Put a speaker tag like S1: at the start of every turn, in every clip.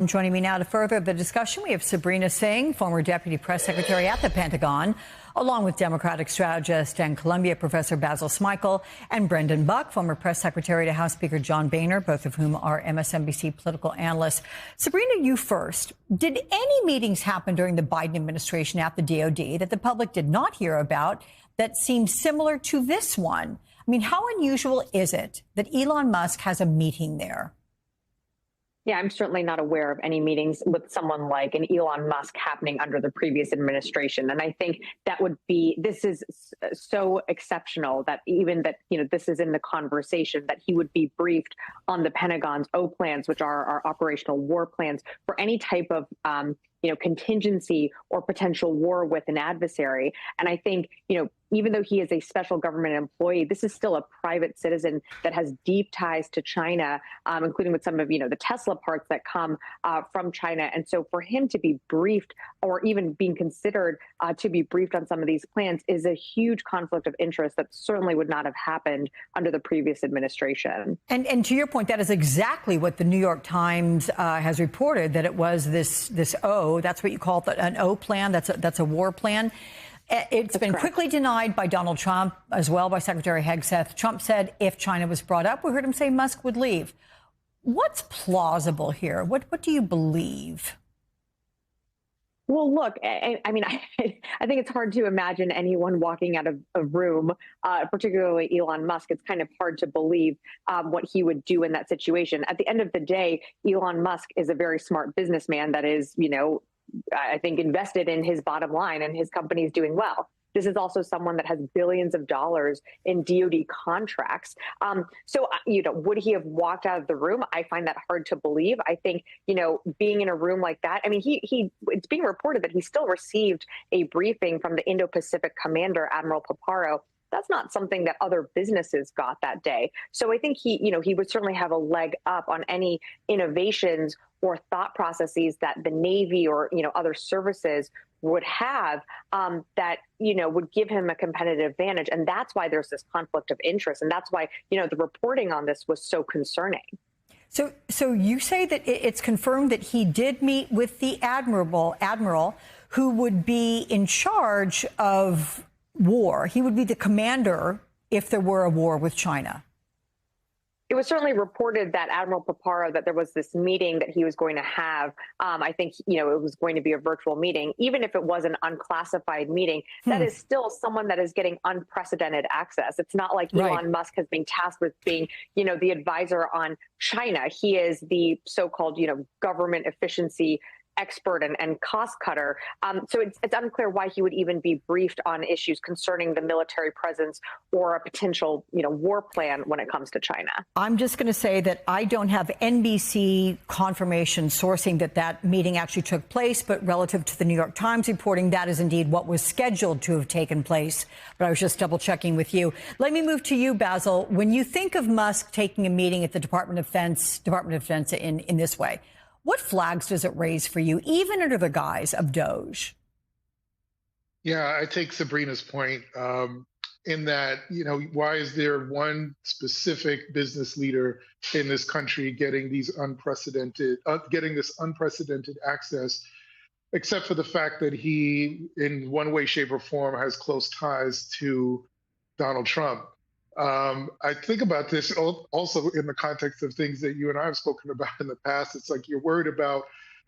S1: Joining me now to further the discussion, we have Sabrina Singh, former Deputy Press Secretary at the Pentagon, along with Democratic strategist and Columbia professor Basil Smikle, and Brendan Buck, former Press Secretary to House Speaker John Boehner, both of whom are MSNBC political analysts. Sabrina, you first. Did any meetings happen during the Biden administration at the DOD that the public did not hear about that seemed similar to this one? I mean, how unusual is it that Elon Musk has a meeting there?
S2: Yeah, I'm certainly not aware of any meetings with someone like an Elon Musk happening under the previous administration. And I think this is so exceptional that even that, this is in the conversation that he would be briefed on the Pentagon's O plans, which are our operational war plans for any type of, contingency or potential war with an adversary. And I think, even though he is a special government employee, this is still a private citizen that has deep ties to China, including with some of, the Tesla parts that come from China. And so for him to be briefed or even being considered to be briefed on some of these plans is a huge conflict of interest that certainly would not have happened under the previous administration.
S1: And to your point, that is exactly what the New York Times has reported, that it was this O, that's what you call it, an O plan, that's a war plan. It's been quickly denied by Donald Trump, as well by Secretary Hegseth. Trump said if China was brought up, we heard him say Musk would leave. What's plausible here? What do you believe?
S2: Well, look, I think it's hard to imagine anyone walking out of a room, particularly Elon Musk. It's kind of hard to believe what he would do in that situation. At the end of the day, Elon Musk is a very smart businessman that is, I think, invested in his bottom line, and his company is doing well. This is also someone that has billions of dollars in DoD contracts. So, would he have walked out of the room? I find that hard to believe. I think, being in a room like that, it's being reported that he still received a briefing from the Indo-Pacific commander, Admiral Paparo. That's not something that other businesses got that day. So I think he would certainly have a leg up on any innovations or thought processes that the Navy or, other services would have that, would give him a competitive advantage. And that's why there's this conflict of interest. And that's why, the reporting on this was so concerning.
S1: So you say that it's confirmed that he did meet with the admiral who would be in charge of war. He would be the commander if there were a war with China.
S2: It was certainly reported that Admiral Paparo, that there was this meeting that he was going to have. I think, it was going to be a virtual meeting. Even if it was an unclassified meeting, that is still someone that is getting unprecedented access. It's not like Elon Musk has been tasked with being, the advisor on China. He is the so-called, government efficiency expert and cost cutter. So it's unclear why he would even be briefed on issues concerning the military presence or a potential, war plan when it comes to China.
S1: I'm just going to say that I don't have NBC confirmation sourcing that meeting actually took place, but relative to the New York Times reporting, that is indeed what was scheduled to have taken place. But I was just double checking with you. Let me move to you, Basil. When you think of Musk taking a meeting at the Department of Defense in this way, what flags does it raise for you, even under the guise of Doge?
S3: Yeah, I take Sabrina's point in that, why is there one specific business leader in this country getting this unprecedented access, except for the fact that he, in one way, shape, or form, has close ties to Donald Trump. I think about this also in the context of things that you and I have spoken about in the past. It's like you're worried about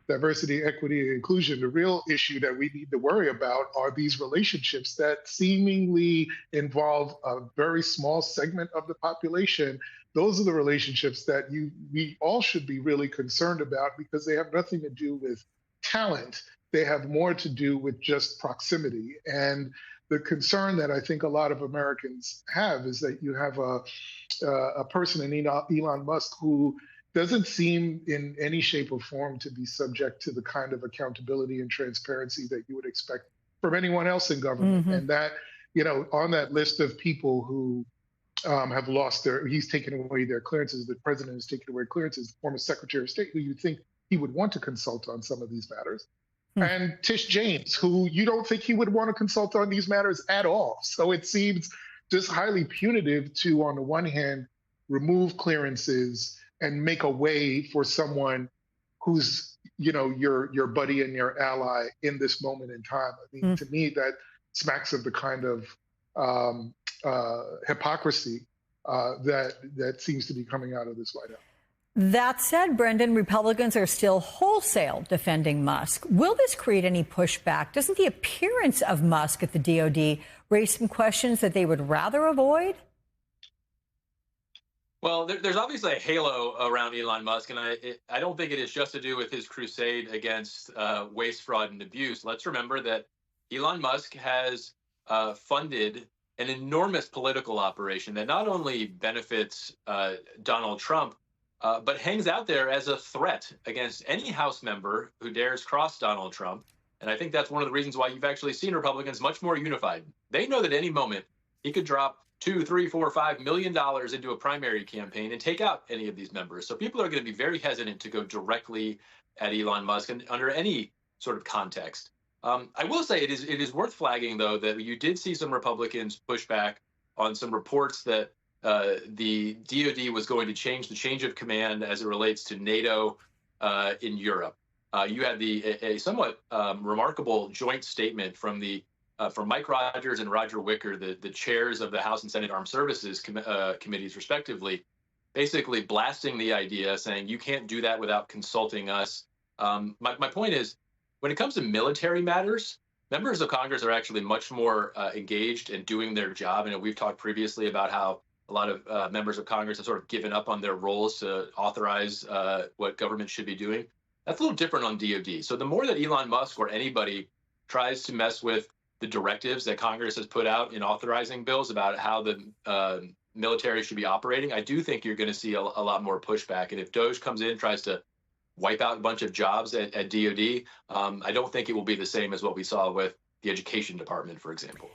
S3: diversity, equity, and inclusion. The real issue that we need to worry about are these relationships that seemingly involve a very small segment of the population. Those are the relationships that we all should be really concerned about, because they have nothing to do with talent. They have more to do with just proximity. And the concern that I think a lot of Americans have is that you have a person in Elon Musk who doesn't seem in any shape or form to be subject to the kind of accountability and transparency that you would expect from anyone else in government. Mm-hmm. And that, on that list of people who have lost he's taken away their clearances, the president has taken away clearances, the former Secretary of State, who you'd think he would want to consult on some of these matters. And Tish James, who you don't think he would want to consult on these matters at all. So it seems just highly punitive to, on the one hand, remove clearances and make a way for someone who's your buddy and your ally in this moment in time. I mean, to me, that smacks of the kind of hypocrisy that seems to be coming out of this White House.
S1: That said, Brendan, Republicans are still wholesale defending Musk. Will this create any pushback? Doesn't the appearance of Musk at the DOD raise some questions that they would rather avoid?
S4: Well, there's obviously a halo around Elon Musk, and I don't think it is just to do with his crusade against waste, fraud, and abuse. Let's remember that Elon Musk has funded an enormous political operation that not only benefits Donald Trump, but hangs out there as a threat against any House member who dares cross Donald Trump. And I think that's one of the reasons why you've actually seen Republicans much more unified. They know that any moment he could drop $2, $3, $4, $5 million into a primary campaign and take out any of these members. So people are going to be very hesitant to go directly at Elon Musk under any sort of context. I will say it is worth flagging, though, that you did see some Republicans push back on some reports that the DOD was going to change the change of command as it relates to NATO in Europe. You had a somewhat remarkable joint statement from Mike Rogers and Roger Wicker, the chairs of the House and Senate Armed Services committees, respectively, basically blasting the idea, saying you can't do that without consulting us. My point is, when it comes to military matters, members of Congress are actually much more engaged in doing their job. And we've talked previously about how a lot of members of Congress have sort of given up on their roles to authorize what government should be doing. That's a little different on DOD. So the more that Elon Musk or anybody tries to mess with the directives that Congress has put out in authorizing bills about how the military should be operating, I do think you're going to see a lot more pushback. And if DOJ comes in and tries to wipe out a bunch of jobs at DOD, I don't think it will be the same as what we saw with the Education Department, for example.